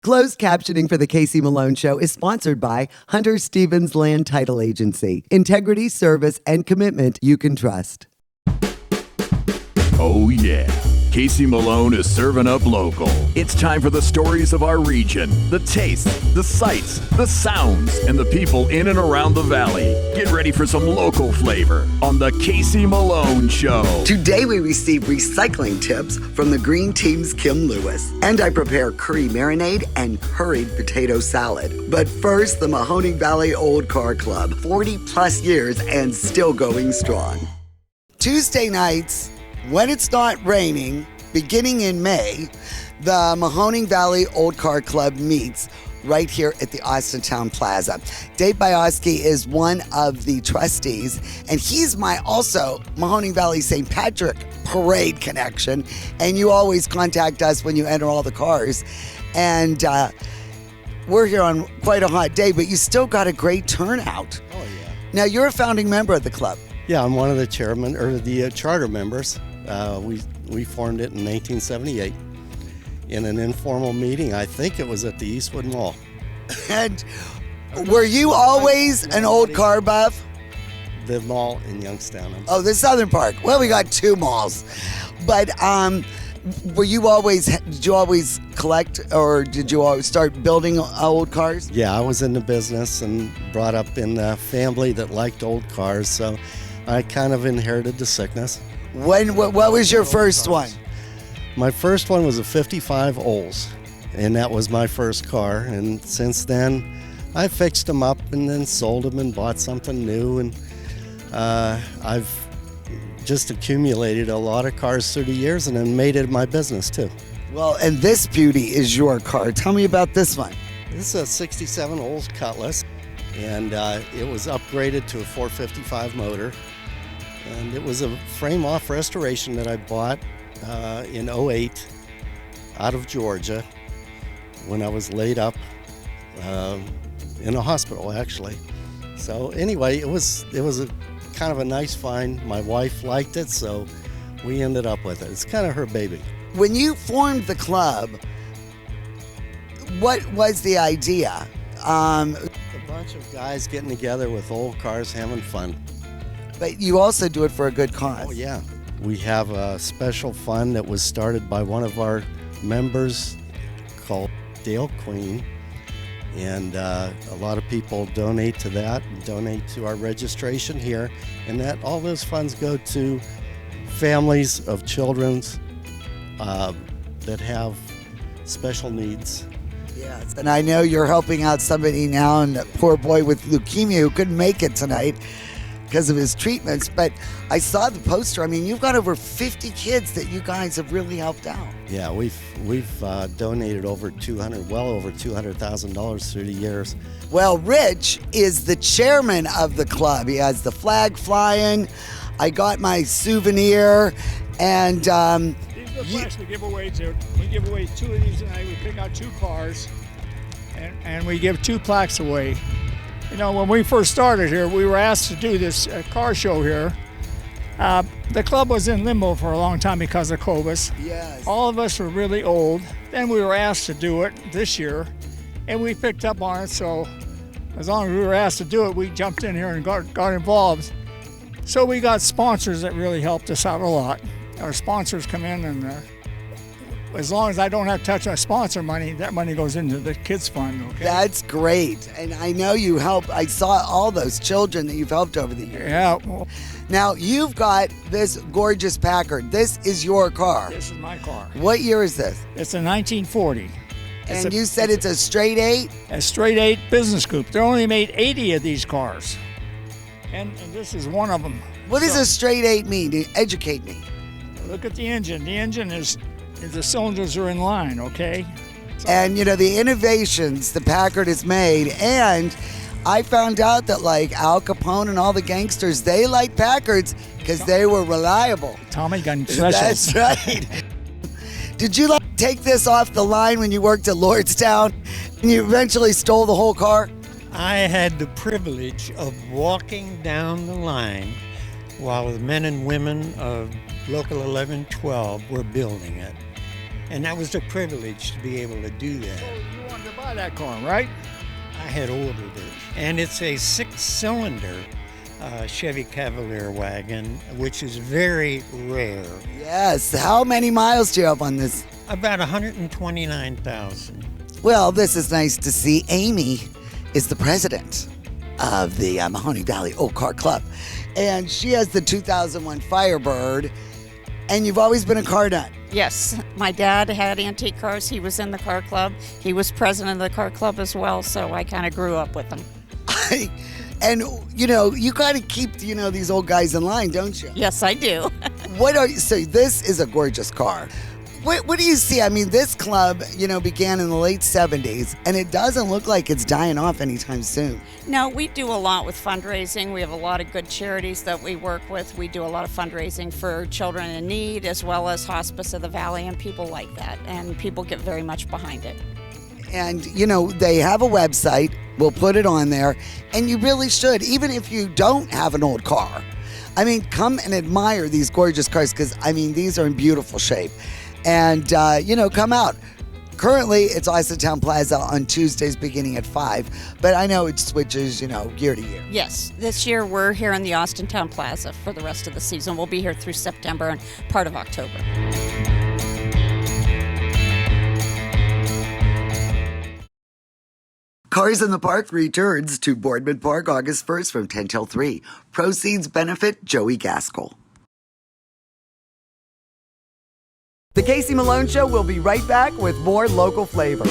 Closed captioning for the Casey Malone Show is sponsored by Hunter Stevens Land Title Agency. Integrity, service, and commitment you can trust. Oh yeah, Casey Malone is serving up local. It's time for the stories of our region, the tastes, the sights, the sounds, and the people in and around the valley. Get ready for some local flavor on the Casey Malone Show. Today we receive recycling tips from the Green Team's Kim Lewis. And I prepare curry marinade and curried potato salad. But first, the Mahoning Valley Old Car Club, 40 plus years and still going strong. Tuesday nights, when it's not raining, beginning in May, the Mahoning Valley Old Car Club meets right here at the Austintown Plaza. Dave Bioski is one of the trustees, and he's my also Mahoning Valley St. Patrick Parade connection. And you always contact us when you enter all the cars. And we're here on quite a hot day, but you still got a great turnout. Oh, yeah. Now, you're a founding member of the club. Yeah, I'm one of the chairmen, or the charter members. We formed it in 1978 in an informal meeting. I think it was at the Eastwood Mall. And were you always an old car buff? The mall in Youngstown. Oh, the Southern Park. Well, we got two malls. But did you always collect, or did you always start building old cars? Yeah, I was in the business and brought up in a family that liked old cars, so I kind of inherited the sickness. What was your first one? My first one was a 55 Olds, and that was my first car. And since then, I fixed them up and then sold them and bought something new. And I've just accumulated a lot of cars through the years and then made it my business too. Well, and this beauty is your car. Tell me about this one. This is a 67 Olds Cutlass, and it was upgraded to a 455 motor. And it was a frame-off restoration that I bought in '08 out of Georgia when I was laid up in a hospital, actually. So anyway, it was a kind of a nice find. My wife liked it, so we ended up with it. It's kind of her baby. When you formed the club, what was the idea? A bunch of guys getting together with old cars, having fun. But you also do it for a good cause. Oh, yeah. We have a special fund that was started by one of our members called Dale Queen. And a lot of people donate to that, donate to our registration here. And that all those funds go to families of children that have special needs. Yes, and I know you're helping out somebody now, and a poor boy with leukemia who couldn't make it tonight because of his treatments. But I saw the poster. I mean, you've got over 50 kids that you guys have really helped out. Yeah, we've donated well over $200,000 through the years. Well, Rich is the chairman of the club. He has the flag flying. I got my souvenir, and these are the plaques we give away too. We give away 2 of these tonight. We pick out 2 cars, and we give 2 plaques away. You know, when we first started here, we were asked to do this car show here. The club was in limbo for a long time because of COVID. Yes. All of us were really old. Then we were asked to do it this year, and we picked up on it. So as long as we were asked to do it, we jumped in here and got involved. So we got sponsors that really helped us out a lot. Our sponsors come in, and as long as I don't have to touch my sponsor money, that money goes into the kids fund, okay? That's great. And I know you help. I saw all those children that you've helped over the years. Yeah. Well, now, you've got this gorgeous Packard. This is your car. this is my car. What year is this? It's a 1940. And you said it's a straight 8? A straight 8 business coupe. They only made 80 of these cars. And this is one of them. What does a straight 8 mean? Educate me. Look at the engine. The engine is the cylinders are in line, okay? And, you know, the innovations the Packard has made. And I found out that, like, Al Capone and all the gangsters, they like Packards because they were reliable. Tommy gun specials. That's right. Did you, like, take this off the line when you worked at Lordstown and you eventually stole the whole car? I had the privilege of walking down the line while the men and women of Local 1112 were building it. And that was a privilege to be able to do that. So you want to buy that car, right? I had ordered it, and it's a 6-cylinder Chevy Cavalier wagon, which is very rare. Yes. How many miles do you have on this? About 129,000. Well, this is nice to see. Amy is the president of the Mahoning Valley Old Car Club, and she has the 2001 Firebird, and you've always been a car nut. Yes, my dad had antique cars. He was in the car club. He was president of the car club as well, so I kind of grew up with him. And, you know, you got to keep, you know, these old guys in line, don't you? Yes, I do. So this is a gorgeous car. What do you see? I mean, this club, you know, began in the late 70s, and it doesn't look like it's dying off anytime soon. No, we do a lot with fundraising. We have a lot of good charities that we work with. We do a lot of fundraising for children in need, as well as Hospice of the Valley and people like that, and people get very much behind it. And, you know, they have a website. We'll put it on there, and you really should, even if you don't have an old car. I mean, come and admire these gorgeous cars, because, I mean, these are in beautiful shape. And, you know, come out. Currently, it's Austintown Plaza on Tuesdays beginning at 5, but I know it switches, you know, year to year. Yes, this year we're here in the Austintown Plaza for the rest of the season. We'll be here through September and part of October. Cars in the Park returns to Boardman Park August 1st from 10 till 3. Proceeds benefit Joey Gaskell. The Casey Malone Show will be right back with more local flavor.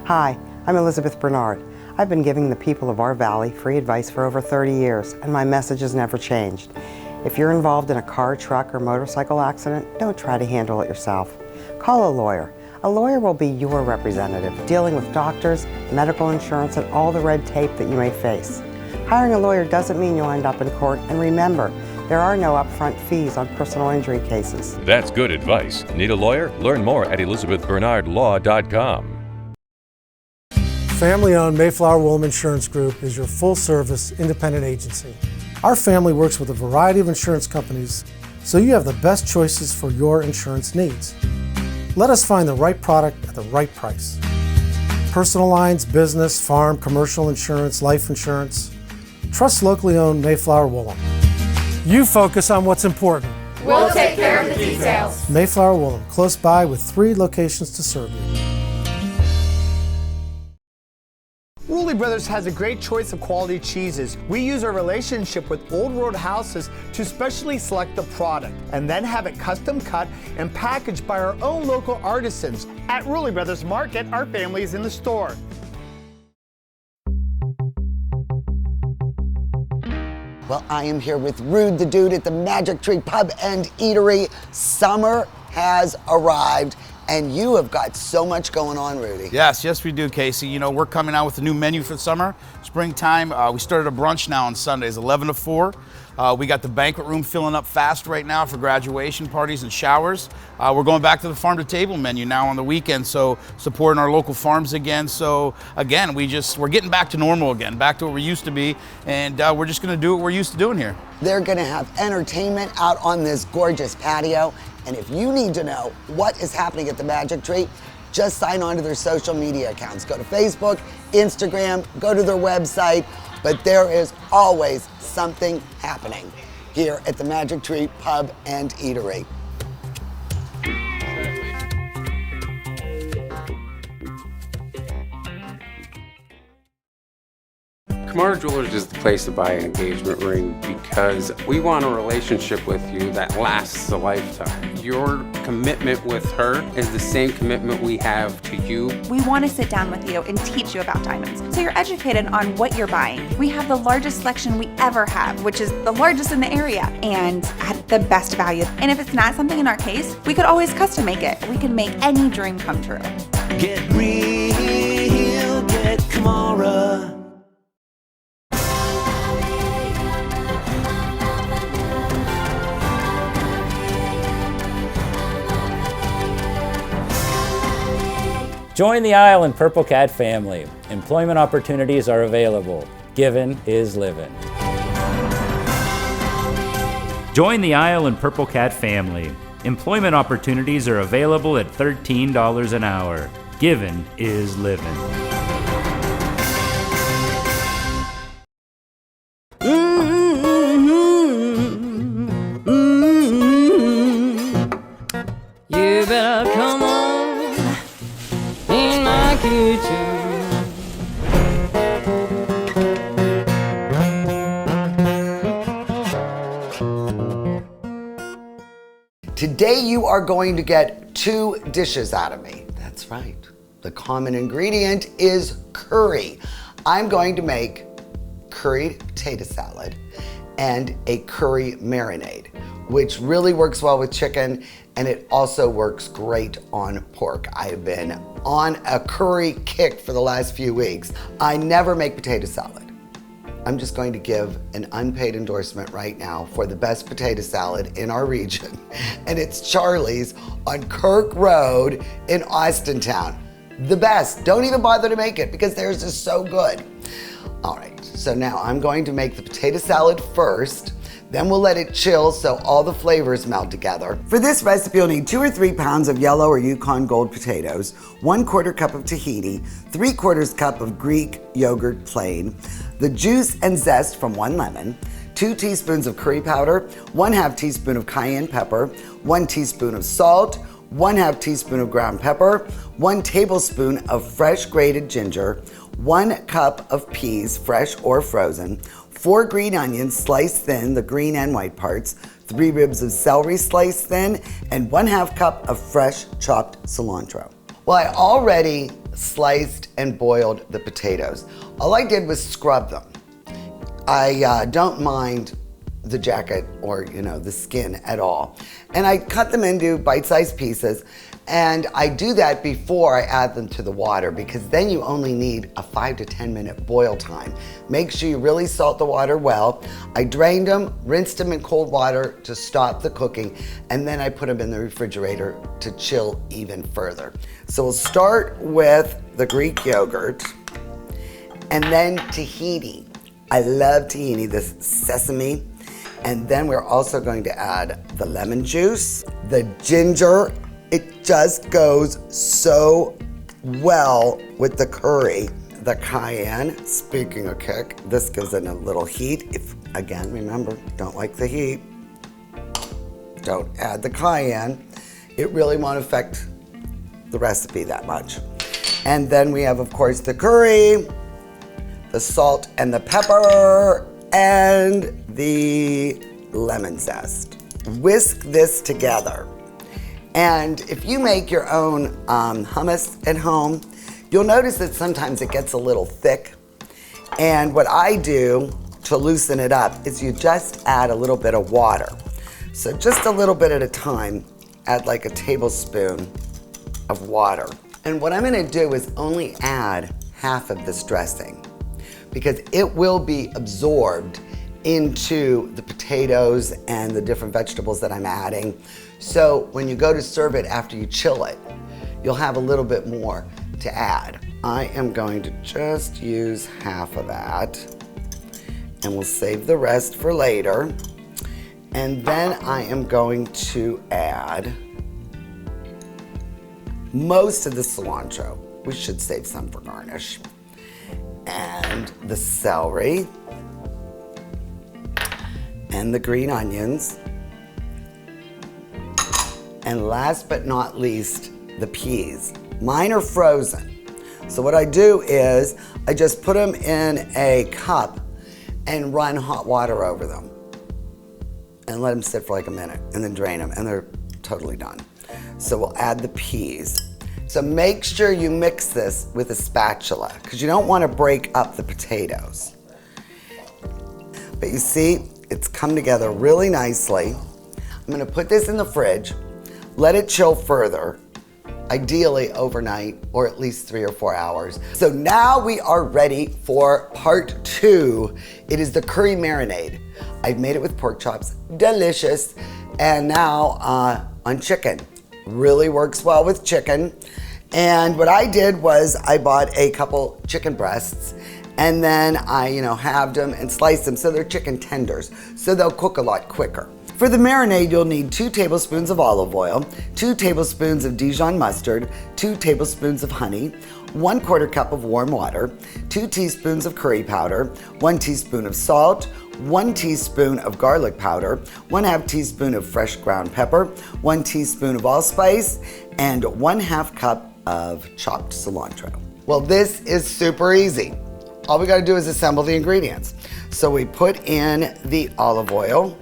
Hi, I'm Elizabeth Bernard. I've been giving the people of our valley free advice for over 30 years, and my message has never changed. If you're involved in a car, truck, or motorcycle accident, don't try to handle it yourself. Call a lawyer. A lawyer will be your representative, dealing with doctors, medical insurance, and all the red tape that you may face. Hiring a lawyer doesn't mean you'll end up in court, and remember, there are no upfront fees on personal injury cases. That's good advice. Need a lawyer? Learn more at elizabethbernardlaw.com. Family-owned Mayflower Woolham Insurance Group is your full-service independent agency. Our family works with a variety of insurance companies, so you have the best choices for your insurance needs. Let us find the right product at the right price. Personal lines, business, farm, commercial insurance, life insurance. Trust locally owned Mayflower Woolham. You focus on what's important. We'll take care of the details. Mayflower Woolham, close by with 3 locations to serve you. Woolley Brothers has a great choice of quality cheeses. We use our relationship with Old Road Houses to specially select the product and then have it custom cut and packaged by our own local artisans. At Woolley Brothers Market, our family is in the store. Well, I am here with Rude the Dude at the Magic Tree Pub and Eatery. Summer has arrived, and you have got so much going on, Rudy. Yes, we do, Casey. You know, we're coming out with a new menu for the summer, springtime. We started a brunch now on Sundays, 11 to 4. We got the banquet room filling up fast right now for graduation parties and showers. We're going back to the farm to table menu now on the weekend, so supporting our local farms again. So again, we're getting back to normal again, back to what we used to be, and we're just going to do what we're used to doing here. They're going to have entertainment out on this gorgeous patio, and if you need to know what is happening at the Magic Tree, just sign on to their social media accounts. Go to Facebook, Instagram, go to their website, but there is always something happening here at the Magic Tree Pub and Eatery. Kamara Jewelers is the place to buy an engagement ring because we want a relationship with you that lasts a lifetime. Your commitment with her is the same commitment we have to you. We want to sit down with you and teach you about diamonds so you're educated on what you're buying. We have the largest selection we ever have, which is the largest in the area, and at the best value. And if it's not something in our case, we could always custom make it. We can make any dream come true. Get real, get Kamara. Join the Isle and Purple Cat family. Employment opportunities are available. Given is living. Join the Isle and Purple Cat family. Employment opportunities are available at $13 an hour. Giving is living. You better come on in my kitchen. Today you are going to get 2 dishes out of me. That's right. The common ingredient is curry. I'm going to make curried potato salad and a curry marinade, which really works well with chicken, and it also works great on pork. I have been on a curry kick for the last few weeks. I never make potato salad. I'm just going to give an unpaid endorsement right now for the best potato salad in our region, and it's Charlie's on Kirk Road in Austintown. The best. Don't even bother to make it because theirs is so good. All right, so now I'm going to make the potato salad first, then we'll let it chill so all the flavors meld together. For this recipe, you'll need 2 or 3 pounds of yellow or Yukon Gold potatoes, 1/4 cup of tahini, 3/4 cup of Greek yogurt plain, the juice and zest from 1 lemon, 2 teaspoons of curry powder, 1/2 teaspoon of cayenne pepper, 1 teaspoon of salt, 1/2 teaspoon of ground pepper, 1 tablespoon of fresh grated ginger, 1 cup of peas, fresh or frozen, 4 green onions sliced thin, the green and white parts, 3 ribs of celery sliced thin, and 1/2 cup of fresh chopped cilantro. Well, I already sliced and boiled the potatoes. All I did was scrub them. I don't mind the jacket or, the skin at all. And I cut them into bite-sized pieces, and I do that before I add them to the water because then you only need a 5 to 10 minute boil time. Make sure you really salt the water well. I drained them, rinsed them in cold water to stop the cooking, and then I put them in the refrigerator to chill even further. So we'll start with the Greek yogurt and then tahini. I love tahini, this sesame. And then we're also going to add the lemon juice, the ginger. It just goes so well with the curry. The cayenne, speaking of kick, this gives it a little heat. If, again, remember, don't like the heat, don't add the cayenne. It really won't affect the recipe that much. And then we have, of course, the curry, the salt and the pepper, and the lemon zest. Whisk this together. And if you make your own hummus at home, you'll notice that sometimes it gets a little thick. And what I do to loosen it up is you just add a little bit of water. So just a little bit at a time, add like a tablespoon of water. And what I'm gonna do is only add half of this dressing because it will be absorbed into the potatoes and the different vegetables that I'm adding. So when you go to serve it after you chill it, you'll have a little bit more to add. I am going to just use half of that, and we'll save the rest for later. And then I am going to add most of the cilantro. We should save some for garnish. And the celery, and the green onions, and last but not least, the peas. Mine are frozen. So what I do is I just put them in a cup and run hot water over them and let them sit for like a minute and then drain them, and they're totally done. So we'll add the peas. So make sure you mix this with a spatula because you don't want to break up the potatoes. But you see, it's come together really nicely. I'm gonna put this in the fridge, let it chill further, ideally overnight or at least 3 or 4 hours. So now we are ready for part 2. It is the curry marinade. I've made it with pork chops, delicious. And now on chicken, really works well with chicken. And what I did was I bought a couple chicken breasts, and then I halved them and sliced them so they're chicken tenders, so they'll cook a lot quicker. For the marinade, you'll need 2 tablespoons of olive oil, 2 tablespoons of Dijon mustard, 2 tablespoons of honey, 1/4 cup of warm water, 2 teaspoons of curry powder, 1 teaspoon of salt, 1 teaspoon of garlic powder, 1/2 teaspoon of fresh ground pepper, 1 teaspoon of allspice, and 1/2 cup of chopped cilantro. Well, this is super easy. All we gotta do is assemble the ingredients. So we put in the olive oil,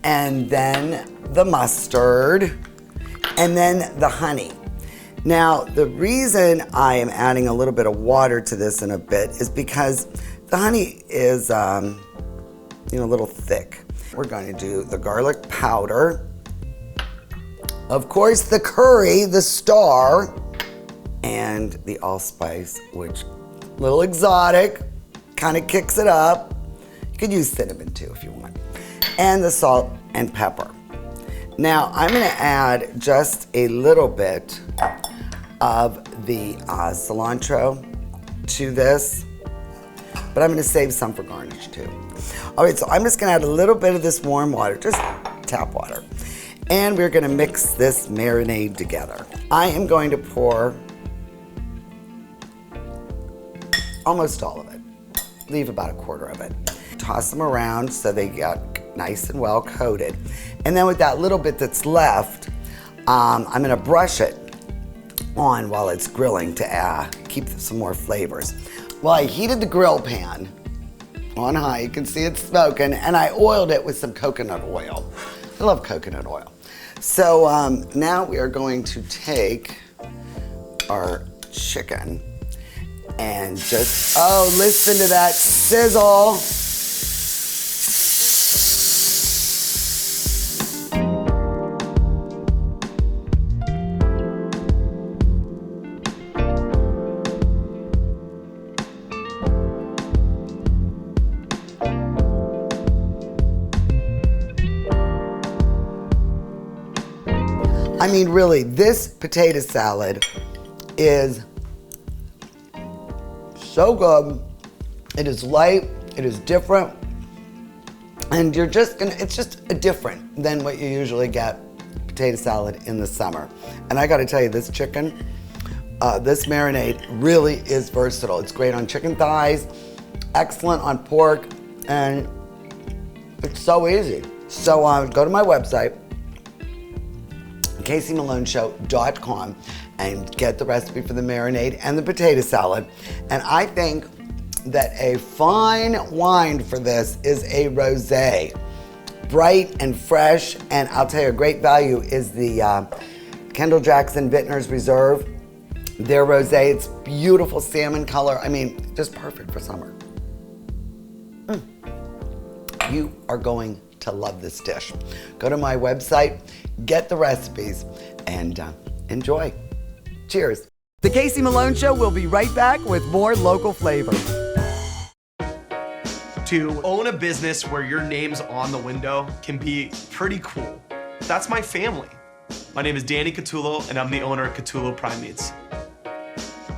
and then the mustard, and then the honey. Now, the reason I am adding a little bit of water to this in a bit is because the honey is, a little thick. We're going to do the garlic powder, of course the curry, the star, and the allspice, which a little exotic, kind of kicks it up. You could use cinnamon too if you want. And the salt and pepper. Now I'm gonna add just a little bit of the cilantro to this, but I'm gonna save some for garnish too. All right, so I'm just gonna add a little bit of this warm water, just tap water, and we're gonna mix this marinade together. I am going to pour almost all of it, leave about 1/4 of it. Toss them around so they get nice and well coated. And then with that little bit that's left, I'm gonna brush it on while it's grilling to keep some more flavors. Well, I heated the grill pan on high, you can see it's smoking, and I oiled it with some coconut oil. I love coconut oil. So now we are going to take our chicken and just, oh, listen to that sizzle. I mean, really, this potato salad is so good. It is light, it is different, and it's just different than what you usually get potato salad in the summer. And I gotta tell you, this chicken, this marinade really is versatile. It's great on chicken thighs, excellent on pork, and it's so easy. So go to my website, caseymaloneshow.com, and get the recipe for the marinade and the potato salad. And I think that a fine wine for this is a rosé. Bright and fresh, and I'll tell you, a great value is the Kendall Jackson Vintners Reserve. Their rosé, it's beautiful salmon color. I mean, just perfect for summer. You are going to love this dish. Go to my website, get the recipes, and enjoy. Cheers. The Casey Malone Show will be right back with more local flavor. To own a business where your name's on the window can be pretty cool. That's my family. My name is Danny Catullo, and I'm the owner of Catullo Prime Meats.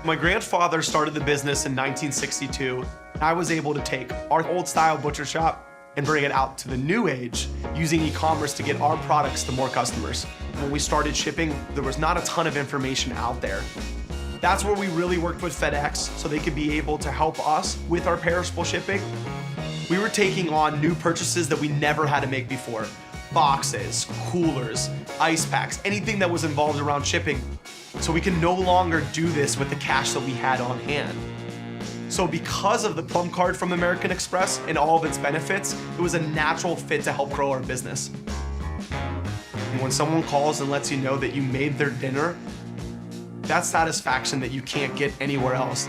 My grandfather started the business in 1962. I was able to take our old style butcher shop and bring it out to the new age using e-commerce to get our products to more customers. When we started shipping, there was not a ton of information out there. That's where we really worked with FedEx so they could be able to help us with our perishable shipping. We were taking on new purchases that we never had to make before. Boxes, coolers, ice packs, anything that was involved around shipping. So we can no longer do this with the cash that we had on hand. So because of the Plum Card from American Express and all of its benefits, it was a natural fit to help grow our business. And when someone calls and lets you know that you made their dinner, that's satisfaction that you can't get anywhere else.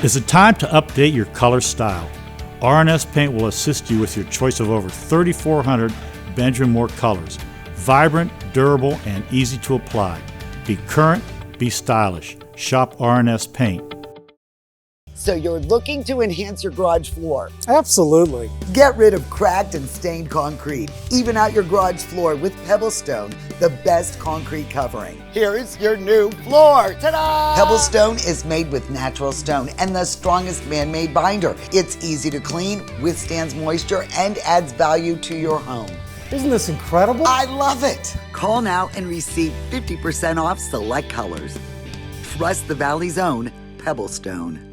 Is it time to update your color style? R&S Paint will assist you with your choice of over 3,400 Benjamin Moore colors. Vibrant, durable, and easy to apply. Be current, be stylish. Shop R&S Paint. So you're looking to enhance your garage floor. Absolutely. Get rid of cracked and stained concrete. Even out your garage floor with Pebblestone, the best concrete covering. Here's your new floor. Ta-da! Pebblestone is made with natural stone and the strongest man-made binder. It's easy to clean, withstands moisture, and adds value to your home. Isn't this incredible? I love it. Call now and receive 50% off select colors. Trust the Valley's own Pebblestone.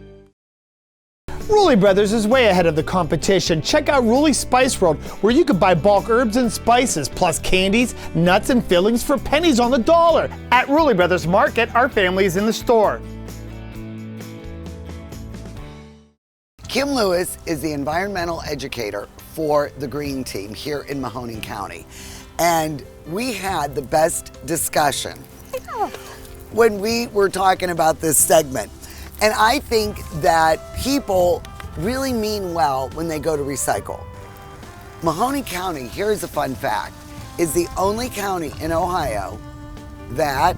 Rulli Brothers is way ahead of the competition. Check out Rulli Spice World, where you can buy bulk herbs and spices, plus candies, nuts, and fillings for pennies on the dollar. At Rulli Brothers Market, our family is in the store. Kim Lewis is the environmental educator for the Green Team here in Mahoning County. And we had the best discussion when we were talking about this segment. And I think that people really mean well when they go to recycle. Mahoning County, here's a fun fact, is the only county in Ohio that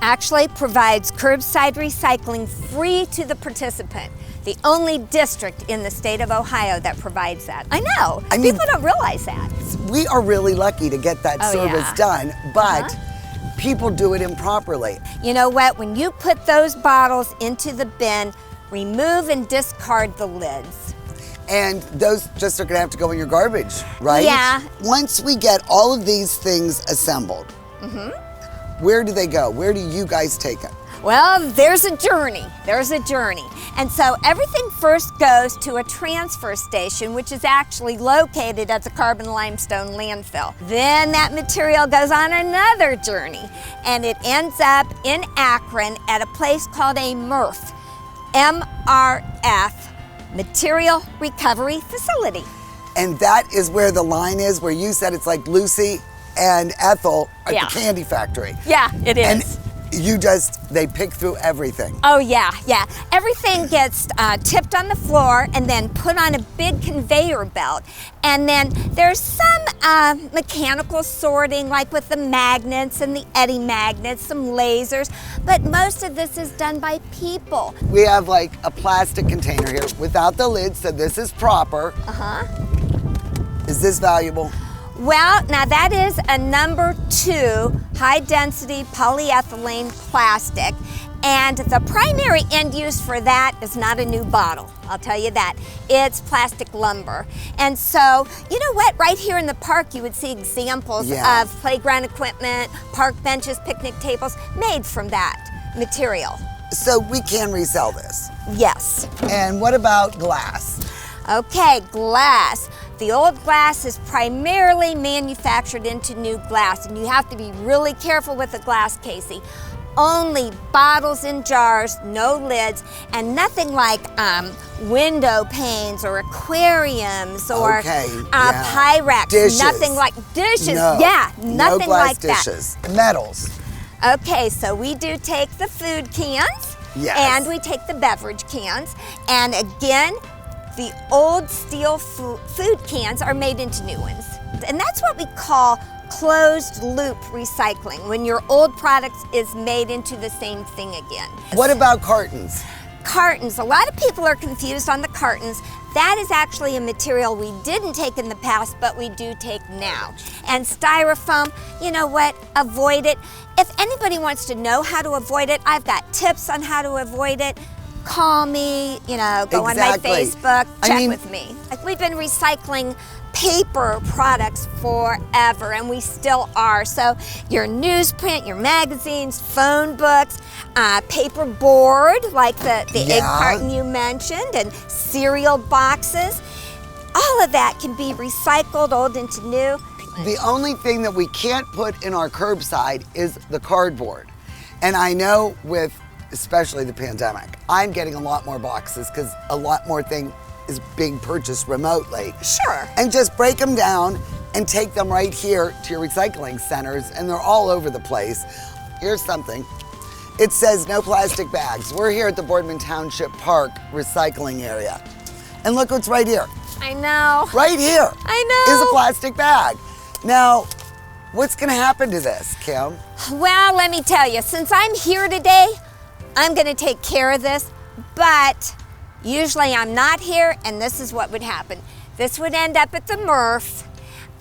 actually provides curbside recycling free to the participant. The only district in the state of Ohio that provides that. I know, people don't realize that. We are really lucky to get that service done, but people do it improperly. You know what, when you put those bottles into the bin, remove and discard the lids. And those just are gonna have to go in your garbage, right? Yeah. Once we get all of these things assembled, where do they go? Where do you guys take them? Well, there's a journey. And so everything first goes to a transfer station, which is actually located at the carbon limestone landfill. Then that material goes on another journey, and it ends up in Akron at a place called a MRF, M-R-F, Material Recovery Facility. And that is where the line is, where you said it's like Lucy and Ethel at the candy factory. Yeah, it is. And they pick through everything. Oh yeah. Everything gets tipped on the floor and then put on a big conveyor belt. And then there's some mechanical sorting, like with the magnets and the eddy magnets, some lasers, but most of this is done by people. We have like a plastic container here without the lid, so this is proper. Is this valuable? Well, now that is a number 2 high-density polyethylene plastic, and the primary end use for that is not a new bottle, I'll tell you that. It's plastic lumber. And so, you know what, right here in the park you would see examples of playground equipment, park benches, picnic tables, made from that material. So we can resell this? Yes. And what about glass? Okay, glass. The old glass is primarily manufactured into new glass, and you have to be really careful with the glass, Casey. Only bottles and jars, no lids, and nothing like window panes or aquariums or Pyrex. Dishes. Nothing like dishes. No. Yeah, nothing no glass like dishes. that. Metals. Okay, so we do take the food cans, and we take the beverage cans, and again, the old steel food cans are made into new ones. And that's what we call closed loop recycling, when your old product is made into the same thing again. What about cartons? Cartons, a lot of people are confused on the cartons. That is actually a material we didn't take in the past, but we do take now. And styrofoam, you know what, avoid it. If anybody wants to know how to avoid it, I've got tips on how to avoid it. Call me, go on my Facebook, check with me. Like, we've been recycling paper products forever, and we still are. So your newsprint, your magazines, phone books, paper board, like the egg carton you mentioned, and cereal boxes, all of that can be recycled, old into new. The only thing that we can't put in our curbside is the cardboard. And I know with especially the pandemic, I'm getting a lot more boxes because a lot more thing is being purchased remotely. Sure. And just break them down and take them right here to your recycling centers, and they're all over the place. Here's something. It says no plastic bags. We're here at the Boardman Township Park recycling area. And look what's right here. I know. Right here. I know. Is a plastic bag. Now, what's going to happen to this, Kim? Well, let me tell you, since I'm here today, I'm going to take care of this, but usually I'm not here, and this is what would happen. This would end up at the MRF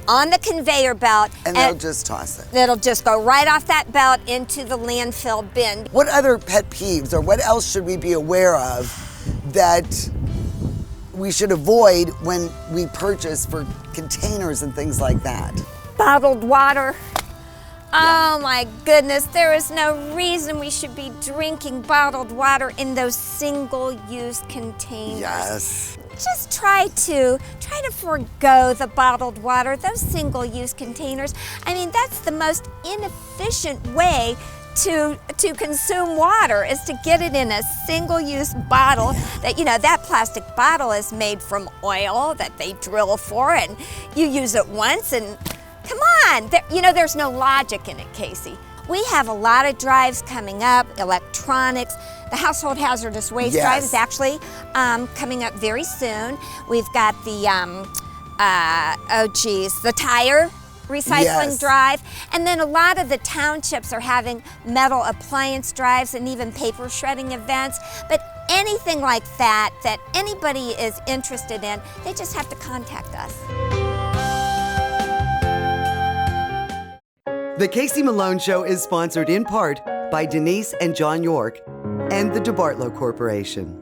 on the conveyor belt. And they'll just toss it. It'll just go right off that belt into the landfill bin. What other pet peeves or what else should we be aware of that we should avoid when we purchase for containers and things like that? Bottled water. Oh my goodness, there is no reason we should be drinking bottled water in those single-use containers. Yes. Just try to forego the bottled water, those single-use containers. I mean, that's the most inefficient way to consume water, is to get it in a single-use bottle. That, you know, that plastic bottle is made from oil that they drill for, and you use it once and come on, there's no logic in it, Casey. We have a lot of drives coming up, electronics. The household hazardous waste drive is actually coming up very soon. We've got the, the tire recycling drive. And then a lot of the townships are having metal appliance drives and even paper shredding events. But anything like that anybody is interested in, they just have to contact us. The Casey Malone Show is sponsored in part by Denise and John York and the DeBartolo Corporation.